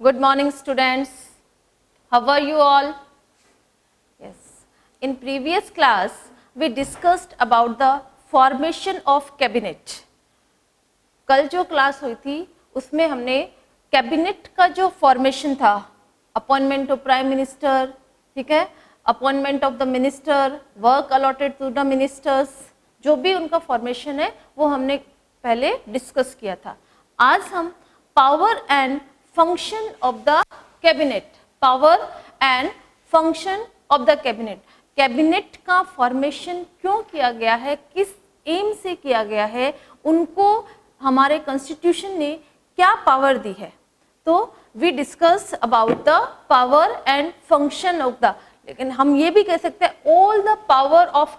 Good morning, students. How are you all? Yes. In previous class, we discussed about the formation of cabinet. कल जो class हुई थी उसमें हमने cabinet का जो फॉर्मेशन था, अपॉइंटमेंट ऑफ प्राइम मिनिस्टर, ठीक है, appointment of the minister, work allotted to the ministers, जो भी उनका फॉर्मेशन है वो हमने पहले डिस्कस किया था. आज हम power and function of the cabinet, power and function of the cabinet, cabinet का फॉर्मेशन क्यों किया गया है, किस एम से किया गया है, उनको हमारे कॉन्स्टिट्यूशन ने क्या पावर दी है. तो we discuss about the power and function of the, लेकिन हम ये भी कह सकते हैं all the power of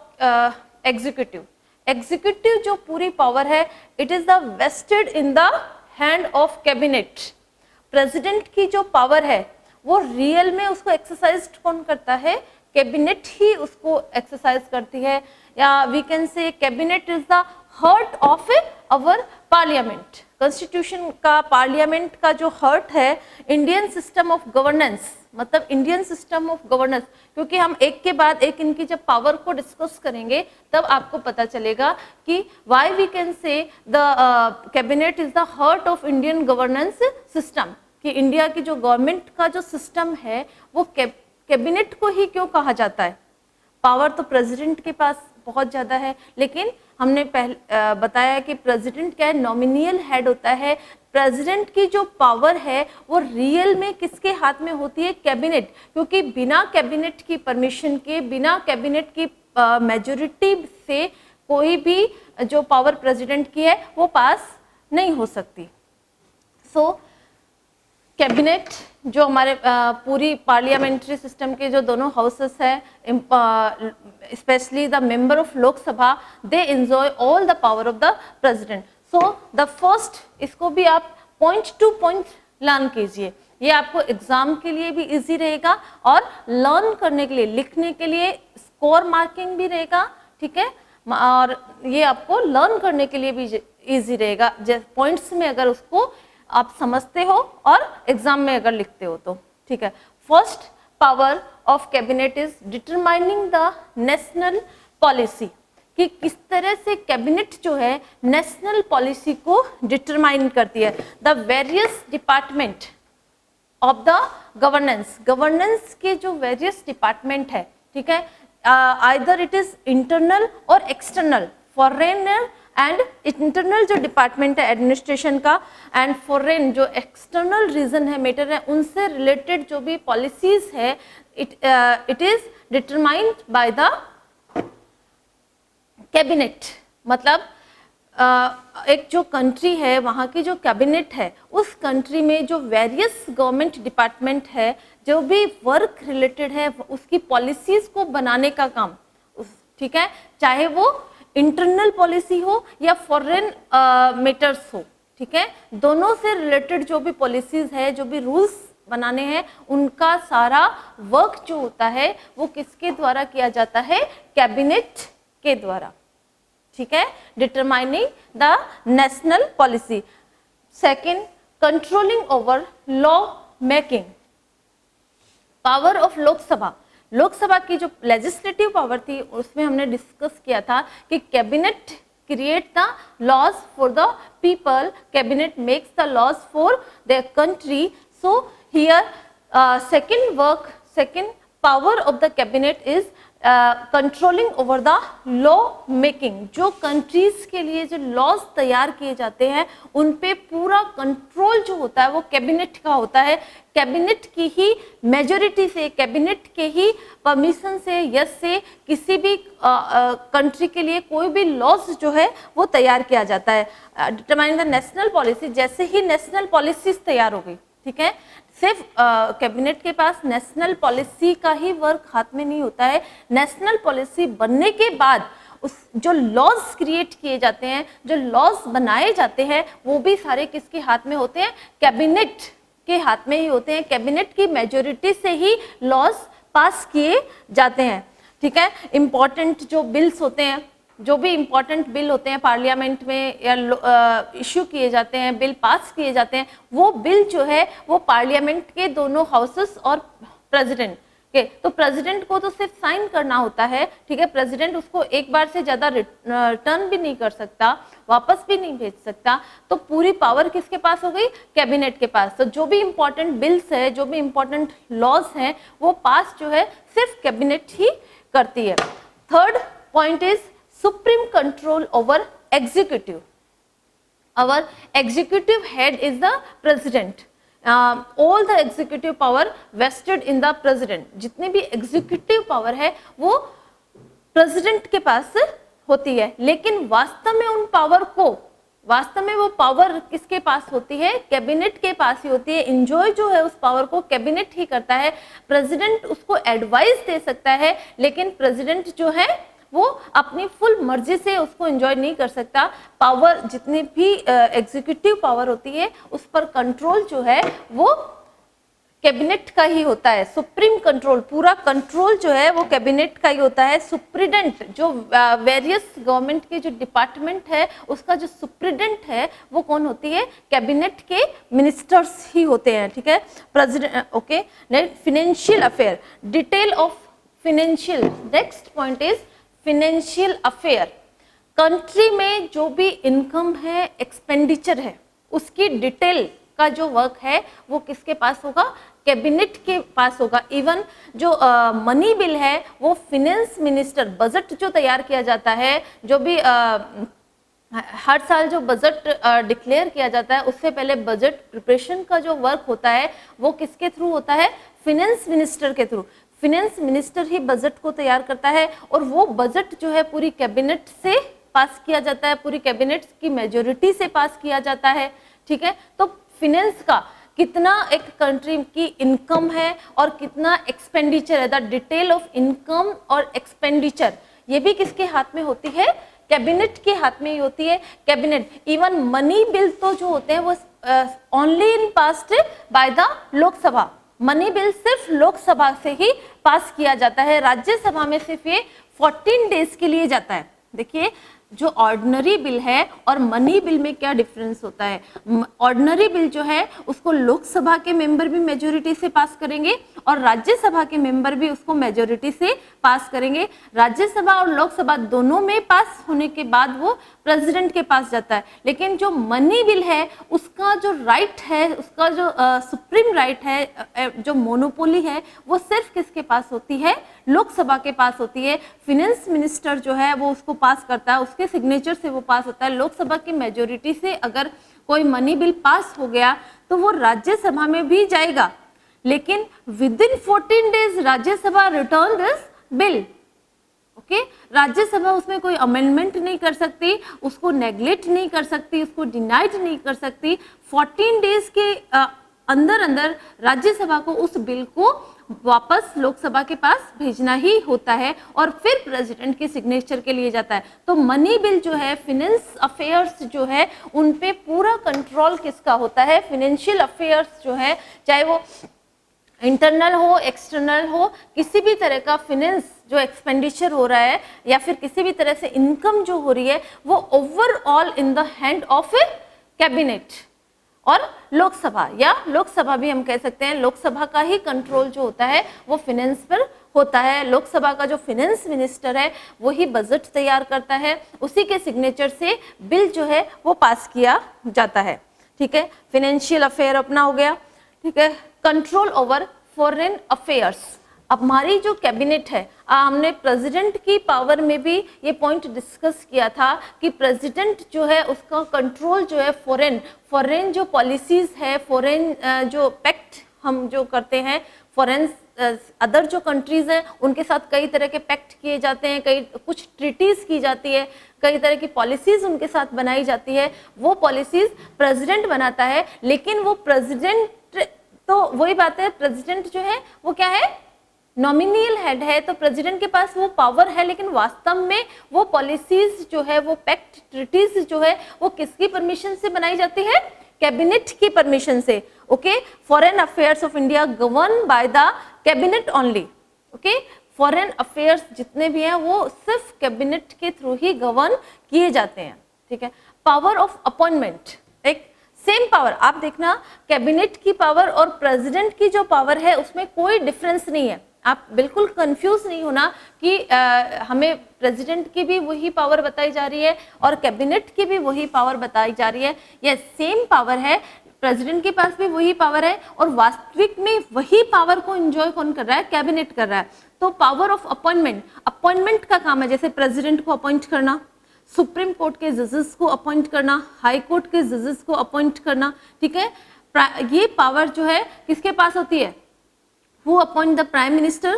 executive. Executive जो पूरी पावर है, it is the vested in the hand of cabinet. President की जो पावर है वो रियल में उसको एक्सरसाइज कौन करता है, कैबिनेट ही उसको एक्सरसाइज करती है. या we can say cabinet is the heart of our parliament. Constitution का, पार्लियामेंट का जो हार्ट है, इंडियन सिस्टम ऑफ गवर्नेंस, मतलब इंडियन सिस्टम ऑफ गवर्नेंस. क्योंकि हम एक के बाद एक इनकी जब पावर को डिस्कस करेंगे तब आपको पता चलेगा कि why we can say the cabinet is the heart of Indian governance system, कि इंडिया की जो गवर्नमेंट का जो सिस्टम है वो कैबिनेट को ही क्यों कहा जाता है. पावर तो प्रेसिडेंट के पास बहुत ज़्यादा है, लेकिन हमने पहले बताया कि प्रेसिडेंट क्या है, नॉमिनियल हेड होता है. प्रेसिडेंट की जो पावर है वो रियल में किसके हाथ में होती है, कैबिनेट. क्योंकि बिना कैबिनेट की परमिशन के, बिना कैबिनेट की मेजॉरिटी से कोई भी जो पावर प्रेसिडेंट की है वो पास नहीं हो सकती. सो कैबिनेट जो हमारे पूरी पार्लियामेंट्री सिस्टम के जो दोनों हाउसेस है, specially the member of Lok Sabha, they enjoy all the power of the president. So the first, इसको भी आप पॉइंट टू पॉइंट लर्न कीजिए, ये आपको एग्जाम के लिए भी इजी रहेगा और लर्न करने के लिए, लिखने के लिए स्कोर मार्किंग भी रहेगा, ठीक है, और ये आपको लर्न करने के लिए भी इजी रहेगा. पॉइंट्स में अगर उसको आप समझते हो और एग्जाम में अगर लिखते हो तो ठीक है. First power of cabinet is determining the national policy, कि किस तरह से कैबिनेट जो है नेशनल पॉलिसी को डिटरमाइन करती है. The various department of the governance, governance के जो वेरियस डिपार्टमेंट है, ठीक है, आइदर इट इज इंटरनल और एक्सटर्नल, फॉरेन एंड इंटरनल जो डिपार्टमेंट है एडमिनिस्ट्रेशन का, एंड फॉरेन जो एक्सटर्नल रीजन है, मैटर है, उनसे रिलेटेड जो भी पॉलिसीज है, it is determined by the cabinet. मतलब एक जो कंट्री है वहाँ की जो कैबिनेट है, उस कंट्री में जो वेरियस गवर्नमेंट डिपार्टमेंट है, जो भी वर्क रिलेटेड है, उसकी पॉलिसीज को बनाने का काम, ठीक है, चाहे वो इंटरनल पॉलिसी हो या फॉरेन मैटर्स हो, ठीक है, दोनों से रिलेटेड जो भी पॉलिसीज है, जो भी रूल्स बनाने हैं, उनका सारा वर्क जो होता है वो किसके द्वारा किया जाता है, कैबिनेट के द्वारा, ठीक है, determining the national policy. Second, controlling over law making, power of Lok Sabha. Lok Sabha की जो लेजिस्लेटिव पावर थी उसमें हमने डिस्कस किया था कि cabinet create the laws for the people, cabinet makes the laws for their country. So here second power of the cabinet is controlling over the law making. जो countries के लिए जो लॉज तैयार किए जाते हैं उन पे पूरा कंट्रोल जो होता है वो कैबिनेट का होता है. कैबिनेट की ही मेजॉरिटी से, कैबिनेट के ही परमिशन से, यस से, किसी भी कंट्री के लिए कोई भी लॉज जो है वो तैयार किया जाता है. डिटरमाइनिंग द नेशनल पॉलिसी, जैसे ही नेशनल पॉलिसीज तैयार हो गई, ठीक है, सिर्फ कैबिनेट के पास नेशनल पॉलिसी का ही वर्क हाथ में नहीं होता है. नेशनल पॉलिसी बनने के बाद उस जो लॉज क्रिएट किए जाते हैं, जो लॉज बनाए जाते हैं, वो भी सारे किसके हाथ में होते हैं, कैबिनेट के हाथ में ही होते हैं. कैबिनेट की मेजॉरिटी से ही लॉज पास किए जाते हैं, ठीक है. इंपॉर्टेंट जो बिल्स होते हैं जो भी इम्पोर्टेंट बिल होते हैं पार्लियामेंट में या इशू किए जाते हैं, बिल पास किए जाते हैं, वो बिल जो है वो पार्लियामेंट के दोनों हाउसेस और प्रेसिडेंट के, तो प्रेसिडेंट को तो सिर्फ साइन करना होता है, ठीक है। प्रेसिडेंट उसको एक बार से ज़्यादा रिटर्न भी नहीं कर सकता, वापस भी नहीं भेज सकता, तो पूरी पावर किसके पास हो गई? कैबिनेट के पास। तो जो भी इम्पोर्टेंट बिल्स है, जो भी इम्पोर्टेंट लॉज हैं, वो पास जो है सिर्फ कैबिनेट ही करती है। Third point is supreme control over executive. Our executive head is the president. All the executive power vested in the president. जितनी भी executive power है वो president के पास होती है, लेकिन वास्तव में उन पावर को, वास्तव में वो पावर किसके पास होती है? कैबिनेट के पास ही होती है। एंजॉय जो है उस पावर को कैबिनेट ही करता है। प्रेसिडेंट उसको एडवाइस दे सकता है, लेकिन प्रेसिडेंट जो है वो अपनी फुल मर्जी से उसको एंजॉय नहीं कर सकता। पावर, जितनी भी एग्जीक्यूटिव पावर होती है उस पर कंट्रोल जो है वो कैबिनेट का ही होता है। सुप्रीम कंट्रोल, पूरा कंट्रोल जो है वो कैबिनेट का ही होता है। सुप्रीडेंट, जो वेरियस गवर्नमेंट के जो डिपार्टमेंट है उसका जो सुप्रीडेंट है वो कौन होती है? कैबिनेट के मिनिस्टर्स ही होते हैं, ठीक है। President, okay. Next financial affair, detail of financial. Next point is financial affair. Country में जो भी इनकम है, एक्सपेंडिचर है, उसकी डिटेल का जो वर्क है वो किसके पास होगा? कैबिनेट के पास होगा। इवन जो मनी बिल है वो फिनेंस मिनिस्टर, बजट जो तैयार किया जाता है, जो भी हर साल जो बजट डिक्लेयर किया जाता है उससे पहले बजट प्रिपरेशन का जो वर्क होता है वो किसके थ्रू होता है? फिनेंस मिनिस्टर के थ्रू। फिनेंस मिनिस्टर ही बजट को तैयार करता है और वो बजट जो है पूरी कैबिनेट से पास किया जाता है, पूरी कैबिनेट की मेजोरिटी से पास किया जाता है, ठीक है। तो फिनेंस का कितना एक कंट्री की इनकम है और कितना एक्सपेंडिचर है, द डिटेल ऑफ इनकम और एक्सपेंडिचर, ये भी किसके हाथ में होती है? कैबिनेट के हाथ में ही होती है। कैबिनेट, इवन मनी बिल तो जो होते हैं वो only in passed by the Lok Sabha. Money bill सिर्फ लोकसभा से ही पास किया जाता है, राज्यसभा में सिर्फ ये 14 डेज के लिए जाता है। देखिए जो ऑर्डिनरी बिल है और मनी बिल में क्या डिफरेंस होता है। ऑर्डिनरी बिल जो है उसको लोकसभा के मेंबर भी मेजोरिटी से पास करेंगे और राज्यसभा के मेंबर भी उसको मेजोरिटी से पास करेंगे। राज्यसभा और लोकसभा दोनों में पास होने के बाद वो प्रेसिडेंट के पास जाता है। लेकिन जो मनी बिल है उसका जो राइट है, उसका जो सुप्रीम राइट है, जो मोनोपोली है, वो सिर्फ किसके पास होती है? लोकसभा के पास होती है। फिनेंस मिनिस्टर जो है वो उसको पास करता है, उसके सिग्नेचर से वो पास होता है। लोकसभा की मेजोरिटी से अगर कोई मनी बिल पास हो गया तो वो राज्यसभा में भी जाएगा, लेकिन with in 14 days Rajya Sabha return this bill, okay. Rajya Sabha उसमें कोई अमेंडमेंट नहीं कर सकती, उसको नेग्लेक्ट नहीं कर सकती, उसको डिनाइड नहीं कर सकती। 14 डेज के अंदर अंदर राज्यसभा को उस बिल को वापस लोकसभा के पास भेजना ही होता है और फिर प्रेसिडेंट के सिग्नेचर के लिए जाता है। तो मनी बिल जो है, फिनेंस अफेयर्स जो है, उन पे पूरा कंट्रोल किसका होता है? फाइनेंशियल अफेयर्स जो है, चाहे वो इंटरनल हो, एक्सटर्नल हो, किसी भी तरह का फिनेंस जो एक्सपेंडिचर हो रहा है या फिर किसी भी तरह से इनकम जो हो रही है वो overall in the hand of A cabinet और लोकसभा, या लोकसभा भी हम कह सकते हैं। लोकसभा का ही कंट्रोल जो होता है वो फिनेंस पर होता है। लोकसभा का जो फिनेंस मिनिस्टर है वही बजट तैयार करता है, उसी के सिग्नेचर से बिल जो है वो पास किया जाता है, ठीक है। फाइनेंशियल अफेयर अपना हो गया, ठीक है। Control over foreign affairs. अब हमारी जो कैबिनेट है, हमने प्रेसिडेंट की पावर में भी ये पॉइंट डिस्कस किया था कि प्रेसिडेंट जो है उसका कंट्रोल जो है फॉरेन जो पॉलिसीज है, फॉरेन जो पैक्ट हम जो करते हैं, फॉरेन अदर जो कंट्रीज हैं उनके साथ कई तरह के पैक्ट किए जाते हैं, कई कुछ ट्रीटीज की जाती है, कई तरह की पॉलिसीज उनके साथ बनाई जाती है। वो पॉलिसीज प्रेसिडेंट बनाता है, लेकिन वो प्रेसिडेंट, तो वही बात है, प्रेसिडेंट जो है वो क्या है? नॉमिनल हेड है। तो प्रेसिडेंट के पास वो पावर है, लेकिन वास्तव में वो पॉलिसीज जो है, वो पैक्ट ट्रीटीज जो है वो किसकी परमिशन से बनाई जाती है? कैबिनेट की परमिशन से, okay. Foreign affairs of India govern by the cabinet only, okay. Foreign affairs जितने भी हैं वो सिर्फ कैबिनेट के थ्रू ही गवर्न किए जाते हैं, ठीक है। पावर ऑफ अपॉइंटमेंट, एक सेम पावर, आप देखना कैबिनेट की पावर और प्रेसिडेंट की जो पावर है उसमें कोई डिफरेंस नहीं है। आप बिल्कुल कंफ्यूज नहीं होना कि हमें प्रेसिडेंट की भी वही पावर बताई जा रही है और कैबिनेट की भी वही पावर बताई जा रही है। ये सेम पावर है, प्रेसिडेंट के पास भी वही पावर है और वास्तविक में वही पावर को एंजॉय कौन कर रहा है, कैबिनेट कर रहा है। तो पावर ऑफ अपॉइंटमेंट, अपॉइंटमेंट का काम है जैसे प्रेसिडेंट को अपॉइंट करना, सुप्रीम कोर्ट के जजेस को अपॉइंट करना, हाई कोर्ट के जजेस को अपॉइंट करना, ठीक है। ये पावर जो है किसके पास होती है, वो appoint the prime minister,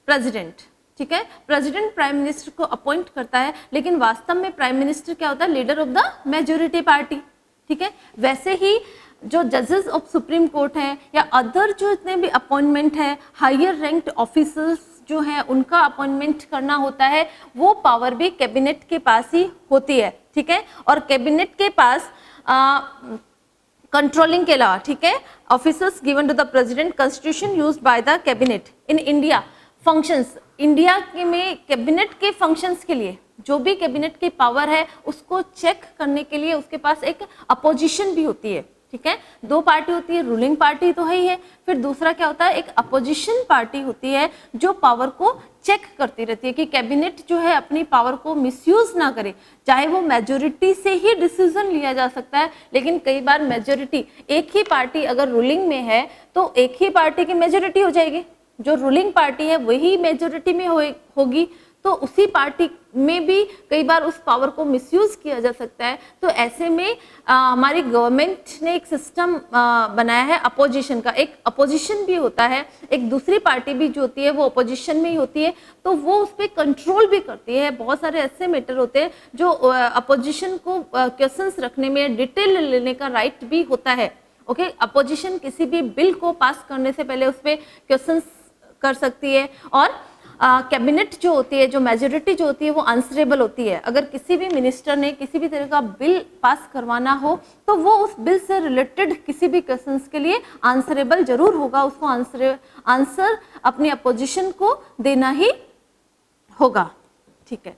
president, ठीक है। प्रेसिडेंट प्राइम मिनिस्टर को अपॉइंट करता है, लेकिन वास्तव में प्राइम मिनिस्टर क्या होता है, leader of the majority party, ठीक है। वैसे ही जो जजेस ऑफ सुप्रीम कोर्ट हैं या अदर जो इतने भी अपॉइंटमेंट है, हायर रैंक्ड ऑफिसर्स जो है उनका अपॉइंटमेंट करना होता है, वो पावर भी कैबिनेट के पास ही होती है, ठीक है। और कैबिनेट के पास कंट्रोलिंग के अलावा, ठीक है, officers given to the president, constitution used by the cabinet in India, functions, India के में कैबिनेट के फंक्शंस के लिए जो भी कैबिनेट की पावर है उसको चेक करने के लिए उसके पास एक अपोजिशन भी होती है, ठीक है। दो पार्टी होती है, रूलिंग पार्टी तो है ही है, फिर दूसरा क्या होता है, एक अपोजिशन पार्टी होती है जो पावर को चेक करती रहती है कि कैबिनेट जो है अपनी पावर को मिसयूज ना करे। चाहे वो मेजोरिटी से ही डिसीजन लिया जा सकता है, लेकिन कई बार मेजोरिटी, एक ही पार्टी अगर रूलिंग में है तो एक ही पार्टी की मेजोरिटी हो जाएगी, जो रूलिंग पार्टी है वही मेजोरिटी में होगी, तो उसी पार्टी में भी कई बार उस पावर को मिसयूज किया जा सकता है। तो ऐसे में हमारी गवर्नमेंट ने एक सिस्टम बनाया है अपोजिशन का, एक अपोजिशन भी होता है, एक दूसरी पार्टी भी जो होती है वो अपोजिशन में ही होती है, तो वो उस पर कंट्रोल भी करती है। बहुत सारे ऐसे मैटर होते हैं जो अपोजिशन को क्वेश्चंस रखने में, डिटेल लेने का राइट भी होता है, ओके। अपोजिशन किसी भी बिल को पास करने से पहले उस पर क्वेश्चंस कर सकती है, और कैबिनेट जो होती है, जो मेजोरिटी जो होती है वो आंसरेबल होती है। अगर किसी भी मिनिस्टर ने किसी भी तरह का बिल पास करवाना हो तो वो उस बिल से रिलेटेड किसी भी क्वेश्चंस के लिए आंसरेबल जरूर होगा, उसको आंसर अपनी अपोजिशन को देना ही होगा, ठीक है।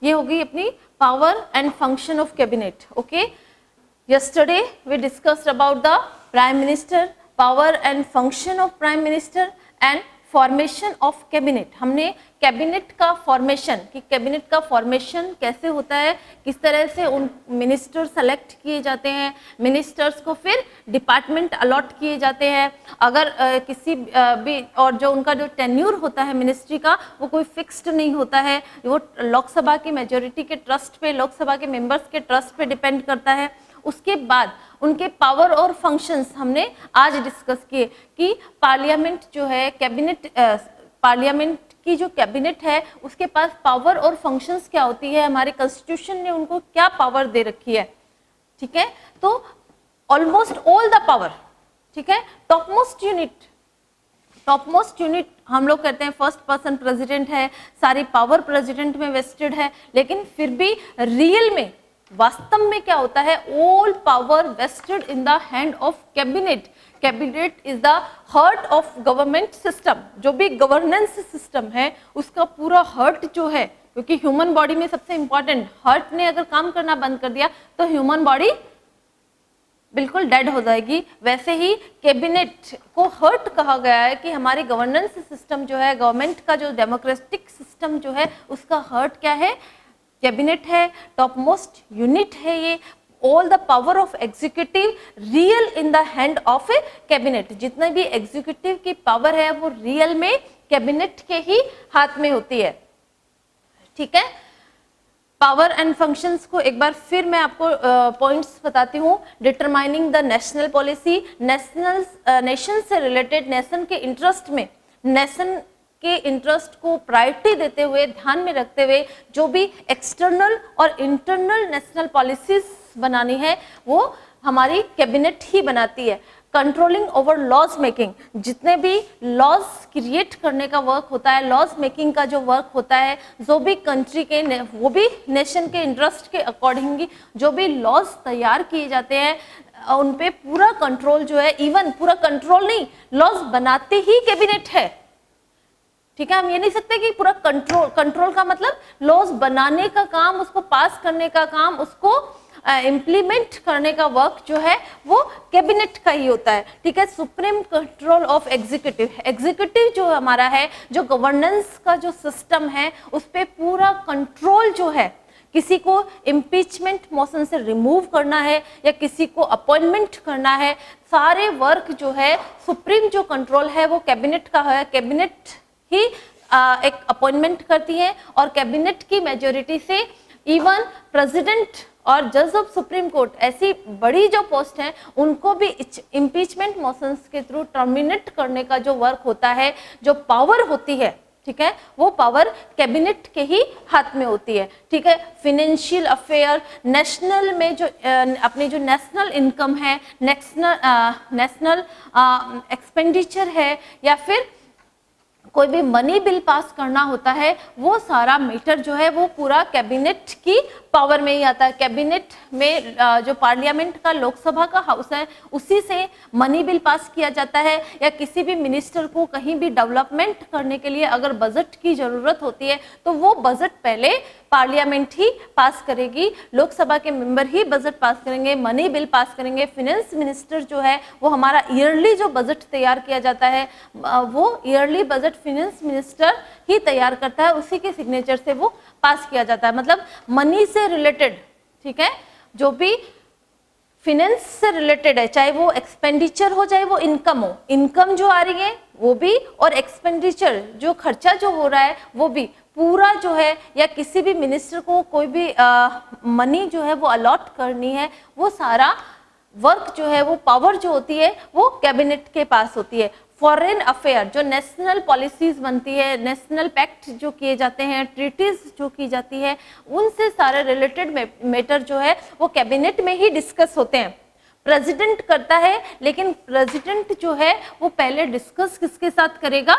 ये होगी अपनी power and function of cabinet, okay. Yesterday we discussed about the prime minister, power and function of prime minister and formation of cabinet. हमने कैबिनेट का फॉर्मेशन, कि कैबिनेट का फॉर्मेशन कैसे होता है, किस तरह से उन मिनिस्टर सेलेक्ट किए जाते हैं, मिनिस्टर्स को फिर डिपार्टमेंट अलॉट किए जाते हैं, अगर किसी भी, और जो उनका जो टेन्यूर होता है मिनिस्ट्री का वो कोई फिक्स्ड नहीं होता है, वो लोकसभा की मेजोरिटी के ट्रस्ट पे, लोकसभा के मेंबर्स के ट्रस्ट पे डिपेंड करता है। उसके बाद उनके पावर और फंक्शंस हमने आज डिस्कस किए कि पार्लियामेंट जो है, कैबिनेट, पार्लियामेंट की जो कैबिनेट है उसके पास पावर और फंक्शंस क्या होती है, हमारे कॉन्स्टिट्यूशन ने उनको क्या पावर दे रखी है, ठीक है। तो ऑलमोस्ट ऑल द पावर, ठीक है। टॉप मोस्ट यूनिट हम लोग कहते हैं फर्स्ट पर्सन प्रेसिडेंट है, सारी पावर प्रेसिडेंट में वेस्टेड है, लेकिन फिर भी रियल में, वास्तव में क्या होता है, all power vested in the hand of cabinet. Cabinet is the heart of government system. जो भी गवर्नेंस सिस्टम है उसका पूरा हार्ट जो है, क्योंकि ह्यूमन बॉडी में सबसे इंपॉर्टेंट, हार्ट ने अगर काम करना बंद कर दिया तो ह्यूमन बॉडी बिल्कुल डेड हो जाएगी। वैसे ही कैबिनेट को हार्ट कहा गया है कि हमारी गवर्नेंस सिस्टम जो है, गवर्नमेंट का जो डेमोक्रेटिक सिस्टम जो है उसका हार्ट क्या है, कैबिनेट है, टॉप मोस्ट यूनिट है ये। All the power of executive real in the hand of A cabinet. जितने भी एग्जीक्यूटिव की पावर है वो रियल में कैबिनेट के ही हाथ में होती है, ठीक है। पावर एंड फंक्शंस को एक बार फिर मैं आपको पॉइंट्स बताती हूँ। Determining the national policy, nation से रिलेटेड, नेशन के इंटरेस्ट में, नेशन के इंटरेस्ट को प्रायोरिटी देते हुए, ध्यान में रखते हुए जो भी एक्सटर्नल और इंटरनल नेशनल पॉलिसीज बनानी है वो हमारी कैबिनेट ही बनाती है। कंट्रोलिंग ओवर लॉज मेकिंग, जितने भी लॉज क्रिएट करने का वर्क होता है, लॉज मेकिंग का जो वर्क होता है, जो भी कंट्री के, वो भी नेशन के इंटरेस्ट के अकॉर्डिंग जो भी लॉज तैयार किए जाते हैं उन पे पूरा कंट्रोल जो है, इवन पूरा कंट्रोल नहीं, लॉज बनाते ही कैबिनेट है, ठीक है, हम ये नहीं सकते कि पूरा कंट्रोल का मतलब लॉज बनाने का काम, उसको पास करने का काम, उसको इम्प्लीमेंट करने का वर्क जो है वो कैबिनेट का ही होता है। ठीक है, supreme control of executive, executive जो हमारा है, जो गवर्नेंस का जो सिस्टम है, उस पर पूरा कंट्रोल जो है, किसी को इम्पीचमेंट मोशन से रिमूव करना है या किसी को अपॉइंटमेंट करना है, सारे वर्क जो है सुप्रीम जो कंट्रोल है वो कैबिनेट का है। कैबिनेट ही एक अपॉइंटमेंट करती है और कैबिनेट की मेजोरिटी से इवन प्रेसिडेंट और जज ऑफ सुप्रीम कोर्ट, ऐसी बड़ी जो पोस्ट है, उनको भी इम्पीचमेंट मोशंस के थ्रू टर्मिनेट करने का जो वर्क होता है, जो पावर होती है, ठीक है, वो पावर कैबिनेट के ही हाथ में होती है। ठीक है, फाइनेंशियल अफेयर, नेशनल में जो अपनी जो नेशनल इनकम है, नेशनल एक्सपेंडिचर है, या फिर कोई भी मनी बिल पास करना होता है, वो सारा मैटर जो है वो पूरा कैबिनेट की पावर में ही आता है। कैबिनेट में जो पार्लियामेंट का, लोकसभा का हाउस है, उसी से मनी बिल पास किया जाता है, या किसी भी मिनिस्टर को कहीं भी डेवलपमेंट करने के लिए अगर बजट की जरूरत होती है तो वो बजट पहले पार्लियामेंट ही पास करेगी, लोकसभा के मेंबर ही बजट पास करेंगे, मनी बिल पास करेंगे। फाइनेंस मिनिस्टर जो है वो हमारा ईयरली जो बजट तैयार किया जाता है, वो ईयरली बजट फाइनेंस मिनिस्टर ही तैयार करता है, उसी के सिग्नेचर से वो पास किया जाता है। मतलब मनी से रिलेटेड, ठीक है, जो भी फिनेंस से रिलेटेड है, चाहे वो एक्सपेंडिचर हो चाहे वो इनकम हो, इनकम जो आ रही है वो भी, और एक्सपेंडिचर जो खर्चा जो हो रहा है वो भी, पूरा जो है, या किसी भी मिनिस्टर को कोई भी मनी जो है वो अलॉट करनी है, वो सारा वर्क जो है, वो पावर जो होती है वो कैबिनेट के पास होती है। फॉरेन अफेयर, जो नेशनल पॉलिसीज बनती है, नेशनल पैक्ट जो किए जाते हैं, ट्रीटीज जो की जाती है, उनसे सारे रिलेटेड मैटर जो है वो कैबिनेट में ही डिस्कस होते हैं। प्रेसिडेंट करता है, लेकिन प्रेसिडेंट जो है वो पहले डिस्कस किसके साथ करेगा?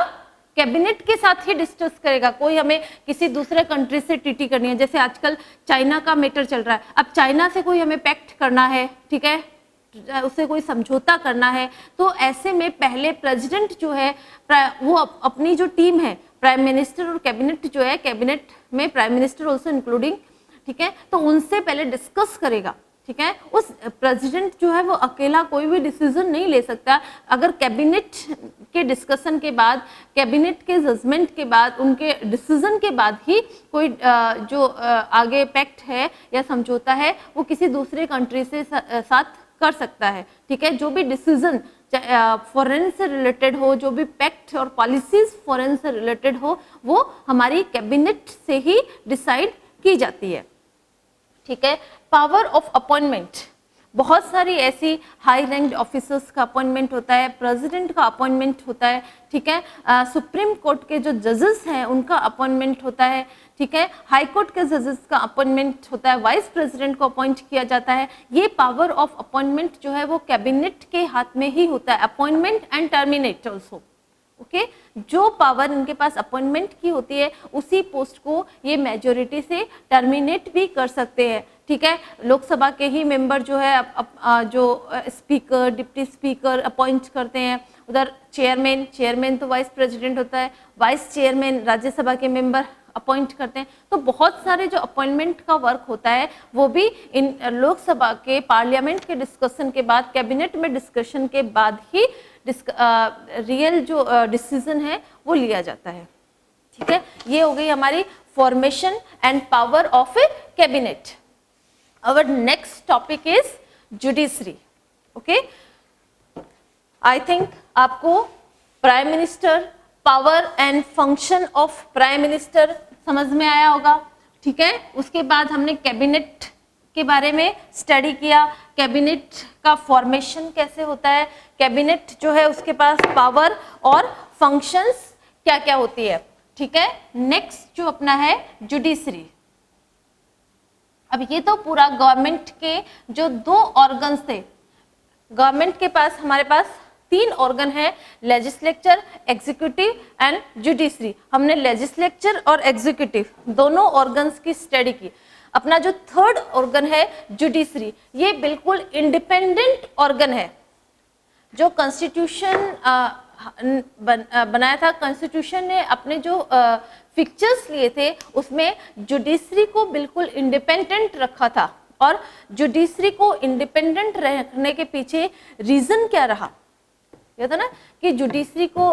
कैबिनेट के साथ ही डिस्कस करेगा। कोई हमें किसी दूसरे कंट्री से टीटी करनी है, जैसे आजकल चाइना का मैटर चल रहा है, अब चाइना से कोई हमें पैक्ट करना है, ठीक है, उससे कोई समझौता करना है, तो ऐसे में पहले प्रेसिडेंट जो है वो अपनी जो टीम है, प्राइम मिनिस्टर और कैबिनेट जो है, कैबिनेट में प्राइम मिनिस्टर ऑल्सो इंक्लूडिंग, ठीक है, तो उनसे पहले डिस्कस करेगा। ठीक है, उस प्रेसिडेंट जो है वो अकेला कोई भी डिसीजन नहीं ले सकता। अगर कैबिनेट के डिस्कशन के बाद, कैबिनेट के जजमेंट के बाद, उनके डिसीजन के बाद ही कोई जो आगे पैक्ट है या समझौता है वो किसी दूसरे कंट्री से साथ कर सकता है। ठीक है, जो भी डिसीजन फॉरेन से रिलेटेड हो, जो भी पैक्ट और पॉलिसीज फॉरेन से रिलेटेड हो, वो हमारी कैबिनेट से ही डिसाइड की जाती है। ठीक है, पावर ऑफ अपॉइंटमेंट, बहुत सारी ऐसी हाई रैंक्ड ऑफिसर्स का अपॉइंटमेंट होता है, प्रेसिडेंट का अपॉइंटमेंट होता है, ठीक है, सुप्रीम कोर्ट के जो जजेस हैं उनका अपॉइंटमेंट होता है, ठीक है, हाई कोर्ट के जजेस का अपॉइंटमेंट होता है, वाइस प्रेसिडेंट को अपॉइंट किया जाता है। ये पावर ऑफ अपॉइंटमेंट जो है वो कैबिनेट के हाथ में ही होता है, appointment and terminate also. Okay, जो पावर इनके पास अपॉइंटमेंट की होती है, उसी पोस्ट को ये मेजोरिटी से टर्मिनेट भी कर सकते हैं। ठीक है, लोकसभा के ही मेंबर जो है जो स्पीकर, डिप्टी स्पीकर अपॉइंट करते हैं, उधर चेयरमैन तो वाइस प्रेसिडेंट होता है, वाइस चेयरमैन राज्यसभा के मेंबर अपॉइंट करते हैं। तो बहुत सारे जो अपॉइंटमेंट का वर्क होता है वो भी इन लोकसभा के, पार्लियामेंट के डिस्कशन के बाद, कैबिनेट में डिस्कशन के बाद ही रियल जो डिसीजन है वो लिया जाता है। ठीक है, ये हो गई हमारी formation and power of A cabinet. Our next topic is judiciary. Okay, I think आपको prime minister, power and function of prime minister समझ में आया होगा। ठीक है, उसके बाद हमने कैबिनेट के बारे में स्टडी किया, कैबिनेट का फॉर्मेशन कैसे होता है, कैबिनेट जो है उसके पास पावर और फंक्शंस क्या क्या होती है। ठीक है, नेक्स्ट जो अपना है जुडिशरी। अब ये तो पूरा गवर्नमेंट के जो 2 ऑर्गन्स थे, गवर्नमेंट के पास, हमारे पास 3 ऑर्गन है, लेजिस्लेचर, एग्जीक्यूटिव एंड जुडिशरी। हमने लेजिस्लेचर और एग्जीक्यूटिव दोनों ऑर्गन्स की स्टडी की। अपना जो 3rd ऑर्गन है जुडिशरी, ये बिल्कुल इंडिपेंडेंट ऑर्गन है, जो कॉन्स्टिट्यूशन बनाया था, कॉन्स्टिट्यूशन ने अपने जो फिक्चर्स लिए थे उसमें जुडिशरी को बिल्कुल इंडिपेंडेंट रखा था। और जुडिशरी को इंडिपेंडेंट रखने के पीछे रीजन क्या रहा, ये था ना कि जुडिशरी को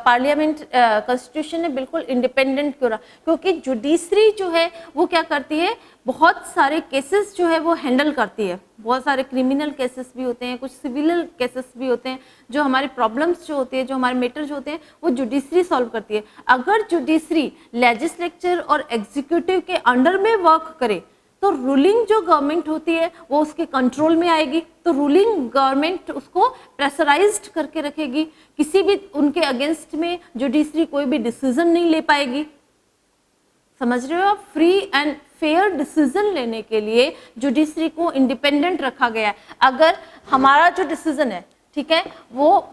पार्लियामेंट कॉन्स्टिट्यूशन ने बिल्कुल इंडिपेंडेंट क्यों रहा, क्योंकि जुडिशरी जो है वो क्या करती है, बहुत सारे केसेस जो है वो हैंडल करती है। बहुत सारे क्रिमिनल केसेस भी होते हैं, कुछ सिविल केसेस भी होते हैं, जो हमारी प्रॉब्लम्स जो होती है, जो हमारे मैटर जो होते हैं वो जुडिशरी सॉल्व करती है। अगर जुडिशरी लेजिस्लेचर और एग्जीक्यूटिव के अंडर में वर्क करे तो रूलिंग जो गवर्नमेंट होती है वो उसके कंट्रोल में आएगी, तो रूलिंग गवर्नमेंट उसको प्रेशराइज्ड करके रखेगी, किसी भी उनके अगेंस्ट में जुडिशरी कोई भी डिसीजन नहीं ले पाएगी। समझ रहे हो आप? फ्री एंड फेयर डिसीजन लेने के लिए जुडिशरी को इंडिपेंडेंट रखा गया है। अगर हमारा जो डिसीजन है, ठीक है, वो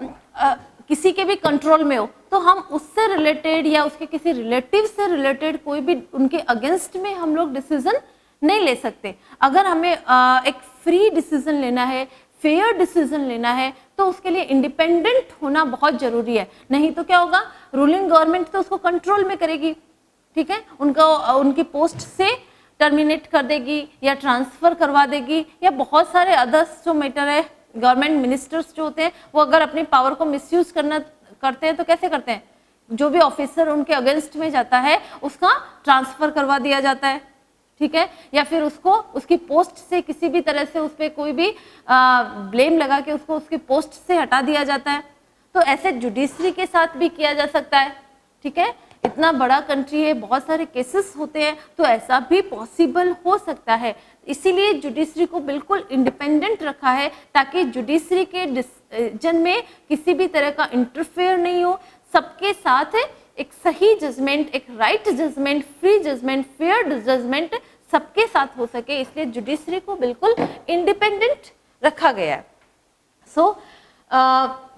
किसी के भी कंट्रोल में हो तो हम उससे रिलेटेड या उसके किसी रिलेटिव से रिलेटेड कोई भी उनके अगेंस्ट में हम लोग डिसीजन नहीं ले सकते। अगर हमें एक फ्री डिसीजन लेना है, फेयर डिसीजन लेना है, तो उसके लिए इंडिपेंडेंट होना बहुत जरूरी है। नहीं तो क्या होगा, रूलिंग गवर्नमेंट तो उसको कंट्रोल में करेगी, ठीक है, उनकी पोस्ट से टर्मिनेट कर देगी या ट्रांसफर करवा देगी, या बहुत सारे अदर्स जो मैटर है, गवर्नमेंट मिनिस्टर्स जो होते हैं वो अगर अपनी पावर को मिसयूज करते हैं तो कैसे करते हैं, जो भी ऑफिसर उनके अगेंस्ट में जाता है उसका ट्रांसफर करवा दिया जाता है, ठीक है, या फिर उसको उसकी पोस्ट से किसी भी तरह से उस पर कोई भी ब्लेम लगा के उसको उसकी पोस्ट से हटा दिया जाता है। तो ऐसे जुडिशरी के साथ भी किया जा सकता है, ठीक है। इतना बड़ा कंट्री है, बहुत सारे केसेस होते हैं, तो ऐसा भी पॉसिबल हो सकता है। इसीलिए जुडिशरी को बिल्कुल इंडिपेंडेंट रखा है ताकि जुडिशरी के डिसीजन में किसी भी तरह का इंटरफेयर नहीं हो, सबके साथ एक सही जजमेंट, एक right judgement, free judgement, fair judgement सबके साथ हो सके, इसलिए जुडिशरी को बिल्कुल इंडिपेंडेंट रखा गया है। सो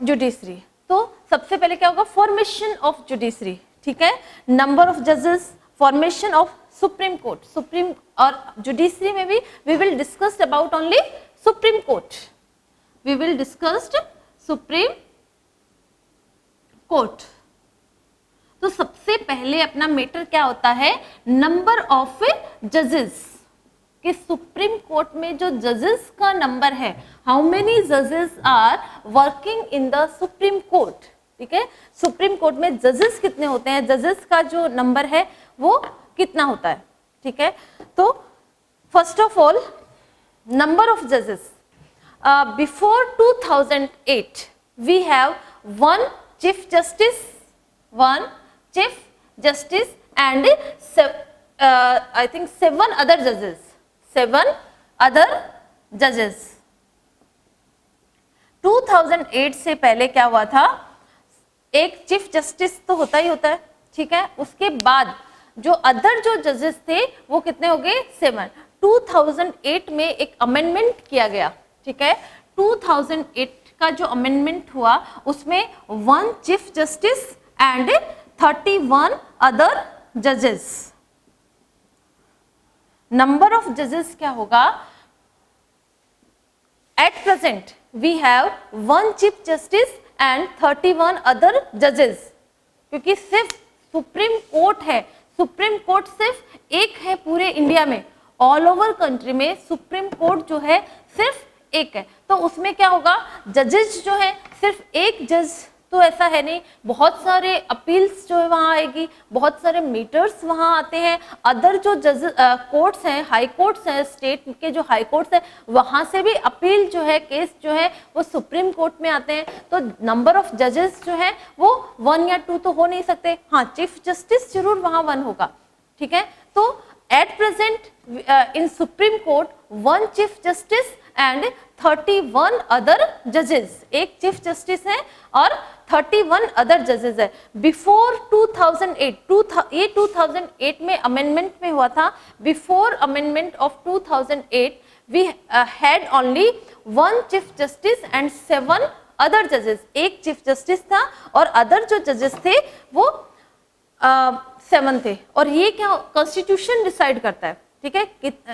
जुडिशरी, तो सबसे पहले क्या होगा, फॉर्मेशन ऑफ जुडिशरी, ठीक है, नंबर ऑफ जजेस, formation of Supreme Court, Supreme और जुडिशरी में भी we will discuss about only Supreme Court, we will discuss Supreme Court. तो सबसे पहले अपना मैटर क्या होता है, नंबर ऑफ जजेस, कि सुप्रीम कोर्ट में जो जजेस का नंबर है, हाउ मेनी जजेस are working in the Supreme Court, ठीक है, सुप्रीम कोर्ट में जजेस कितने होते हैं, जजेस का जो नंबर है वो कितना होता है, ठीक है। तो first of all number of जजेस, before 2008 we have one chief justice, one chief justice and I think 7 other judges, 7 other judges। 2008 से पहले क्या हुआ था, एक चीफ जस्टिस तो होता ही होता है, ठीक है, उसके बाद जो अदर जो जजेस थे वो कितने हो गए, 7। 2008 में एक अमेंडमेंट किया गया, ठीक है, 2008 का जो अमेंडमेंट हुआ उसमें 1 chief justice and 31 other judges। Number of जजेस क्या होगा, at present we have 1 chief justice and 31 other जजेस, क्योंकि सिर्फ सुप्रीम कोर्ट है, सुप्रीम कोर्ट सिर्फ एक है पूरे इंडिया में, ऑल ओवर कंट्री में सुप्रीम कोर्ट जो है सिर्फ एक है। तो उसमें क्या होगा, जजेस जो है सिर्फ एक जज तो ऐसा है नहीं, बहुत सारे अपील्स जो है वहाँ आएगी, बहुत सारे मीटर्स वहाँ आते हैं, अदर जो जज कोर्ट्स हैं, हाई कोर्ट्स हैं, स्टेट के जो हाई कोर्ट्स हैं वहाँ से भी अपील जो है, केस जो है वो सुप्रीम कोर्ट में आते हैं। तो नंबर ऑफ जजेस जो है वो 1 या 2 तो हो नहीं सकते, हाँ चीफ जस्टिस जरूर वहाँ 1 होगा, ठीक है। तो at present in supreme court 1 chief justice and 31 other जजेस, एक चीफ जस्टिस है और 31 अदर जजेस है। बिफोर 2008, ये 2008 में अमेंडमेंट में हुआ था, before amendment of 2008 we had only 1 chief justice and 7 other जजेस, एक चीफ जस्टिस था और अदर जो जजेस थे वो 7 थे। और ये क्या कॉन्स्टिट्यूशन डिसाइड करता है, ठीक है,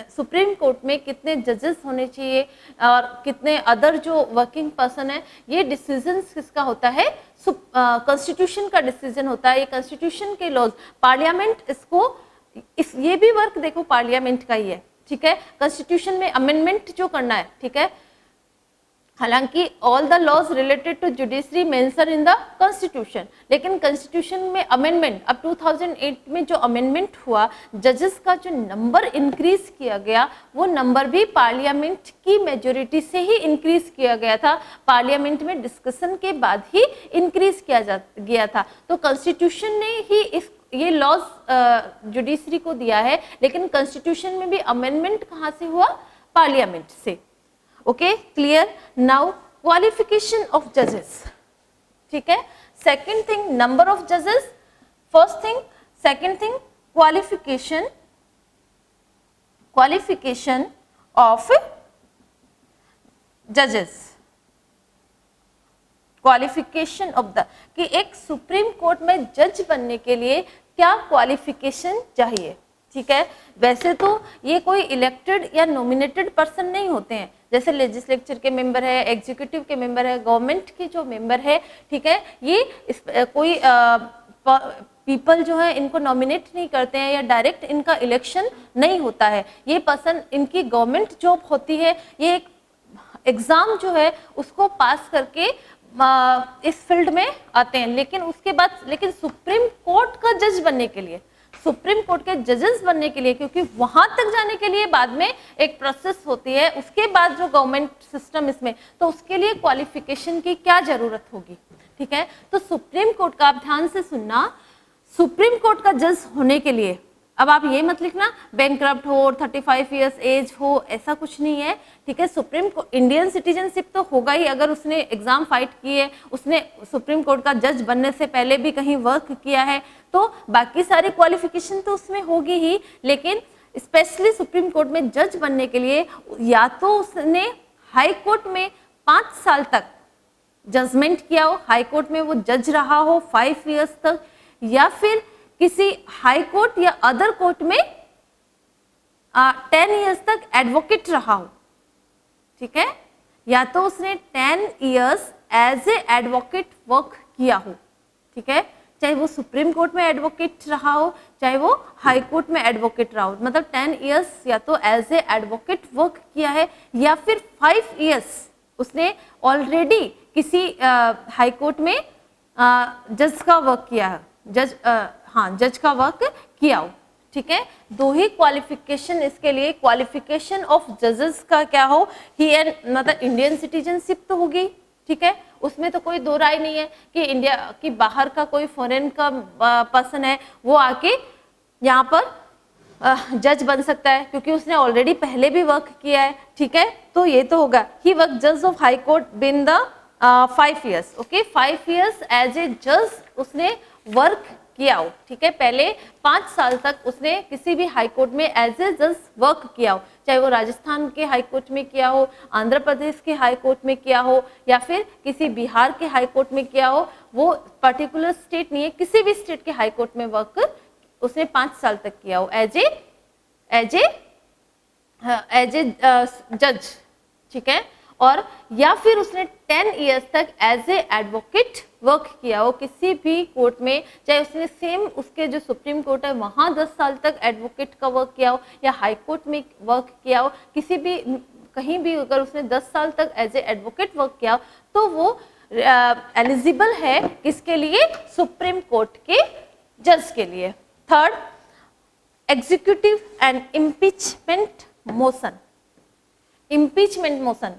सुप्रीम कोर्ट में कितने जजेस होने चाहिए और कितने अदर जो वर्किंग पर्सन है, ये डिसीजन किसका होता है, कॉन्स्टिट्यूशन का डिसीजन होता है, ये कॉन्स्टिट्यूशन के लॉज, पार्लियामेंट इसको ये भी वर्क देखो पार्लियामेंट का ही है, ठीक है, कॉन्स्टिट्यूशन में अमेंडमेंट जो करना है, ठीक है, हालांकि all the laws related to judiciary mention in the constitution, लेकिन कॉन्स्टिट्यूशन में अमेंडमेंट, अब 2008 में जो अमेंडमेंट हुआ, जजेस का जो नंबर इंक्रीज किया गया, वो नंबर भी पार्लियामेंट की मेजोरिटी से ही इंक्रीज किया गया था, पार्लियामेंट में डिस्कशन के बाद ही इंक्रीज किया गया था। तो कॉन्स्टिट्यूशन ने ही ये लॉज जुडिशरी को दिया है, लेकिन कॉन्स्टिट्यूशन में भी अमेंडमेंट कहाँ से हुआ, पार्लियामेंट से। Okay, clear. Now qualification of जजेस, ठीक है, सेकंड थिंग नंबर ऑफ जजेस, first thing, second thing qualification of जजेस, क्वालिफिकेशन ऑफ द, कि एक सुप्रीम कोर्ट में जज बनने के लिए क्या क्वालिफिकेशन चाहिए, ठीक है। वैसे तो ये कोई इलेक्टेड या नॉमिनेटेड पर्सन नहीं होते हैं, जैसे लेजिस्लेचर के मेंबर है, एग्जीक्यूटिव के मेंबर है, गवर्नमेंट के जो मेंबर है, ठीक है, ये कोई पीपल जो है इनको नॉमिनेट नहीं करते हैं या डायरेक्ट इनका इलेक्शन नहीं होता है, ये पर्सन इनकी गवर्नमेंट जॉब होती है, ये एक एग्जाम जो है उसको पास करके इस फील्ड में आते हैं। लेकिन उसके बाद, लेकिन सुप्रीम कोर्ट का जज बनने के लिए, सुप्रीम कोर्ट के जजेस बनने के लिए, क्योंकि वहां तक जाने के लिए बाद में एक प्रोसेस होती है, उसके बाद जो गवर्नमेंट सिस्टम इसमें, तो उसके लिए क्वालिफिकेशन की क्या जरूरत होगी, ठीक है। तो सुप्रीम कोर्ट का, आप ध्यान से सुनना, सुप्रीम कोर्ट का जज होने के लिए, अब आप ये मत लिखना बैंकरप्ट हो और 35 इयर्स एज हो, ऐसा कुछ नहीं है, ठीक है। सुप्रीम कोर्ट इंडियन सिटीजनशिप तो होगा ही, अगर उसने एग्जाम फाइट किए, उसने सुप्रीम कोर्ट का जज बनने से पहले भी कहीं वर्क किया है, तो बाकी सारी क्वालिफिकेशन तो उसमें होगी ही, लेकिन स्पेशली सुप्रीम कोर्ट में जज बनने के लिए या तो उसने हाई कोर्ट में 5 साल तक जजमेंट किया हो, हाई कोर्ट में वो जज रहा हो 5 इयर्स तक, या फिर किसी हाई कोर्ट या अदर कोर्ट में 10 इयर्स तक एडवोकेट रहा हो, ठीक है, या तो उसने 10 years as a advocate work किया हो, ठीक है, चाहे वो सुप्रीम कोर्ट में एडवोकेट रहा हो, चाहे वो हाई कोर्ट में एडवोकेट रहा हो, मतलब 10 इयर्स या तो एज ए एडवोकेट वर्क किया है, या फिर 5 इयर्स उसने ऑलरेडी किसी हाई कोर्ट में जज का वर्क किया है, जज का वर्क किया हो, ठीक है। दो ही क्वालिफिकेशन इसके लिए, क्वालिफिकेशन ऑफ जजेस का क्या हो, ही एंड मतलब इंडियन सिटीजनशिप तो होगी, ठीक है, उसमें तो कोई दो राय नहीं है कि इंडिया की बाहर का कोई फॉरेन का पर्सन है वो आके यहाँ पर जज बन सकता है, क्योंकि उसने ऑलरेडी पहले भी वर्क किया है, ठीक है, तो ये तो होगा। ही वर्क जज of High Court been the 5 years, okay, 5 years as a जज उसने वर्क किया हो, ठीक है, पहले 5 साल तक उसने किसी भी हाई कोर्ट में एज ए जज वर्क किया हो, चाहे वो राजस्थान के हाई कोर्ट में किया हो, आंध्र प्रदेश के हाई कोर्ट में किया हो, या फिर किसी बिहार के हाई कोर्ट में किया हो, वो पर्टिकुलर स्टेट नहीं है, किसी भी स्टेट के हाई कोर्ट में वर्क उसने 5 साल तक किया हो एज ए जज, ठीक है, और या फिर उसने 10 इयर्स तक एज ए एडवोकेट वर्क किया हो किसी भी कोर्ट में, चाहे उसने सेम उसके जो सुप्रीम कोर्ट है वहाँ 10 साल तक एडवोकेट का वर्क किया हो, या हाई कोर्ट में वर्क किया हो, किसी भी कहीं भी अगर उसने 10 साल तक एज ए एडवोकेट वर्क किया हो, तो वो एलिजिबल है किसके लिए, सुप्रीम कोर्ट के जज के लिए। Third, executive and impeachment motion. Impeachment motion,